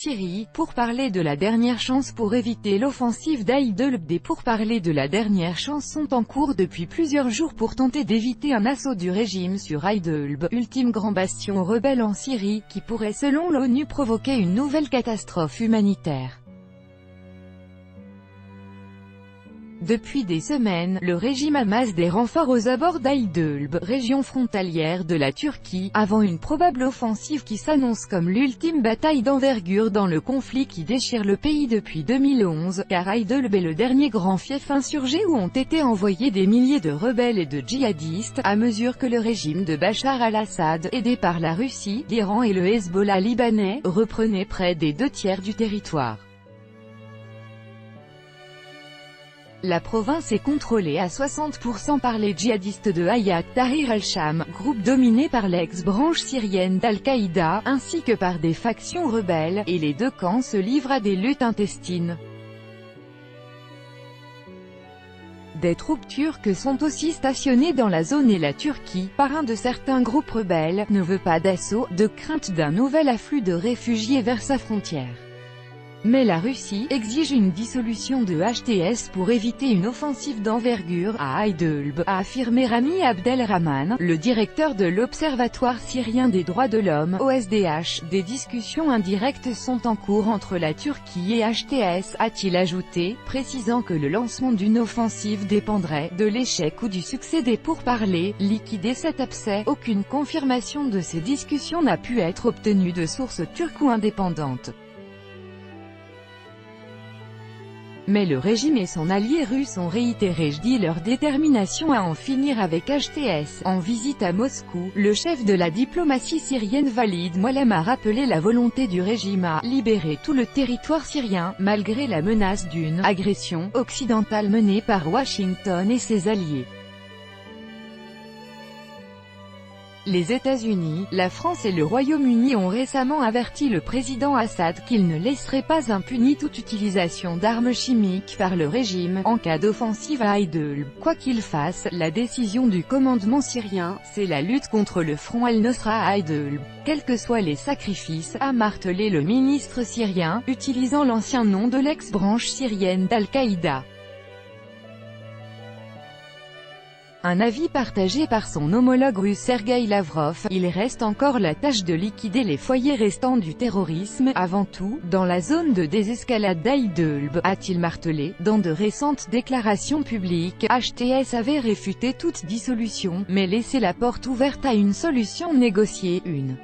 Syrie, pourparlers de la dernière chance pour éviter l'offensive d'Aïd-el-B. Des pourparlers de la dernière chance sont en cours depuis plusieurs jours pour tenter d'éviter un assaut du régime sur Aïd-el-B, ultime grand bastion rebelle en Syrie, qui pourrait selon l'ONU provoquer une nouvelle catastrophe humanitaire. Depuis des semaines, le régime amasse des renforts aux abords d'Aïd-el-B, région frontalière de la Turquie, avant une probable offensive qui s'annonce comme l'ultime bataille d'envergure dans le conflit qui déchire le pays depuis 2011, car Aïd-el-B est le dernier grand fief insurgé où ont été envoyés des milliers de rebelles et de djihadistes, à mesure que le régime de Bachar al-Assad, aidé par la Russie, l'Iran et le Hezbollah libanais, reprenait près des 2/3 du territoire. La province est contrôlée à 60% par les djihadistes de Hayat Tahrir al-Sham, groupe dominé par l'ex-branche syrienne d'Al-Qaïda, ainsi que par des factions rebelles, et les deux camps se livrent à des luttes intestines. Des troupes turques sont aussi stationnées dans la zone et la Turquie, parrain de certains groupes rebelles, ne veut pas d'assaut, de crainte d'un nouvel afflux de réfugiés vers sa frontière. Mais la Russie exige une dissolution de HTS pour éviter une offensive d'envergure à Aïd-el-B, a affirmé Rami Abdelrahman, le directeur de l'Observatoire syrien des droits de l'homme, OSDH. Des discussions indirectes sont en cours entre la Turquie et HTS, a-t-il ajouté, précisant que le lancement d'une offensive dépendrait de l'échec ou du succès des pourparlers. Liquider cet abcès, aucune confirmation de ces discussions n'a pu être obtenue de sources turques ou indépendantes. Mais le régime et son allié russe ont réitéré jeudi leur détermination à en finir avec HTS. En visite à Moscou, le chef de la diplomatie syrienne Walid Muallem a rappelé la volonté du régime à libérer tout le territoire syrien, malgré la menace d'une agression occidentale menée par Washington et ses alliés. Les États-Unis, la France et le Royaume-Uni ont récemment averti le président Assad qu'il ne laisserait pas impunie toute utilisation d'armes chimiques par le régime, en cas d'offensive à Aïd-el-B. Quoi qu'il fasse, la décision du commandement syrien, c'est la lutte contre le front al-Nosra à Aïd-el-B, quels que soient les sacrifices, a martelé le ministre syrien, utilisant l'ancien nom de l'ex-branche syrienne d'Al-Qaïda. Un avis partagé par son homologue russe Sergueï Lavrov, il reste encore la tâche de liquider les foyers restants du terrorisme, avant tout, dans la zone de désescalade d'Aïd-el-B, a-t-il martelé. Dans de récentes déclarations publiques, HTS avait réfuté toute dissolution, mais laissé la porte ouverte à une solution négociée. Une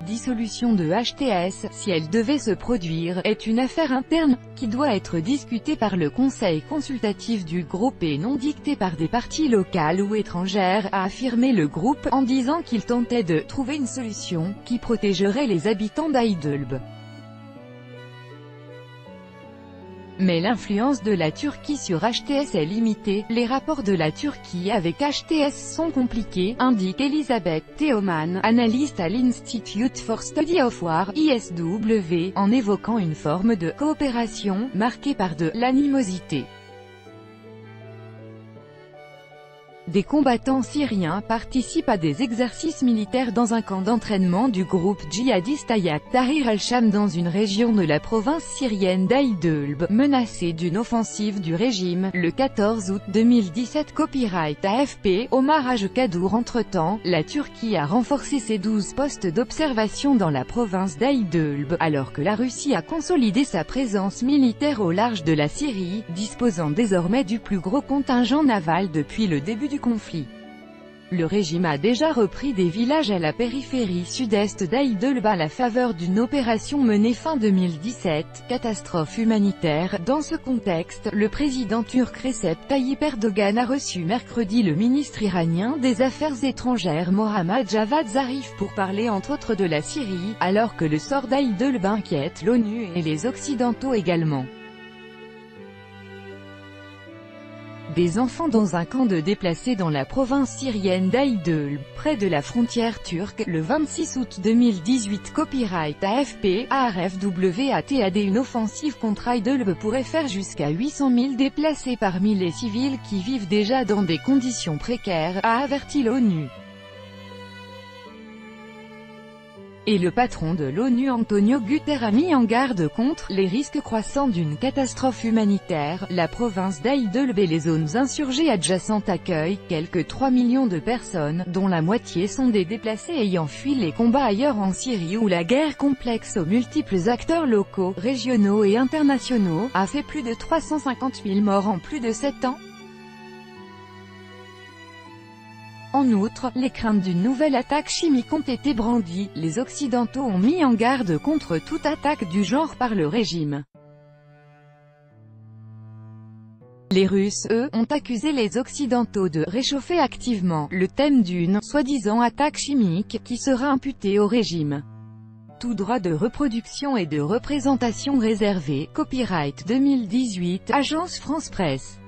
dissolution de HTS, si elle devait se produire, est une affaire interne, qui doit être discutée par le conseil consultatif du groupe et non dictée par des parties locales ou étrangères, a affirmé le groupe, en disant qu'il tentait de trouver une solution, qui protégerait les habitants d'Aïd-el-B. Mais l'influence de la Turquie sur HTS est limitée, les rapports de la Turquie avec HTS sont compliqués, indique Elisabeth Teoman, analyste à l'Institute for Study of War, ISW, en évoquant une forme de coopération, marquée par de l'animosité. Des combattants syriens participent à des exercices militaires dans un camp d'entraînement du groupe djihadiste Hayat Tahrir al-Sham dans une région de la province syrienne d'Aïd-el-B, menacée d'une offensive du régime, le 14 août 2017. Copyright AFP, Omar Hajkadour. Entre-temps, la Turquie a renforcé ses 12 postes d'observation dans la province d'Aïd-el-B, alors que la Russie a consolidé sa présence militaire au large de la Syrie, disposant désormais du plus gros contingent naval depuis le début du conflit. Le régime a déjà repris des villages à la périphérie sud-est d'Aïd-el-B à la faveur d'une opération menée fin 2017, catastrophe humanitaire. Dans ce contexte, le président turc Recep Tayyip Erdogan a reçu mercredi le ministre iranien des Affaires étrangères Mohammad Javad Zarif pour parler entre autres de la Syrie, alors que le sort d'Aïd-el-B inquiète l'ONU et les Occidentaux également. Des enfants dans un camp de déplacés dans la province syrienne d'Aïd-el-B, près de la frontière turque, le 26 août 2018. Copyright AFP, ARFWATAD. Une offensive contre Aïd-el-B pourrait faire jusqu'à 800 000 déplacés parmi les civils qui vivent déjà dans des conditions précaires, a averti l'ONU. Et le patron de l'ONU Antonio Guterres a mis en garde contre les risques croissants d'une catastrophe humanitaire. La province d'Idlib et les zones insurgées adjacentes accueillent quelques 3 millions de personnes, dont la moitié sont des déplacés ayant fui les combats ailleurs en Syrie où la guerre complexe aux multiples acteurs locaux, régionaux et internationaux, a fait plus de 350 000 morts en plus de 7 ans. En outre, les craintes d'une nouvelle attaque chimique ont été brandies. Les Occidentaux ont mis en garde contre toute attaque du genre par le régime. Les Russes, eux, ont accusé les Occidentaux de réchauffer activement le thème d'une soi-disant attaque chimique, qui sera imputée au régime. Tout droit de reproduction et de représentation réservé. Copyright 2018, Agence France Presse.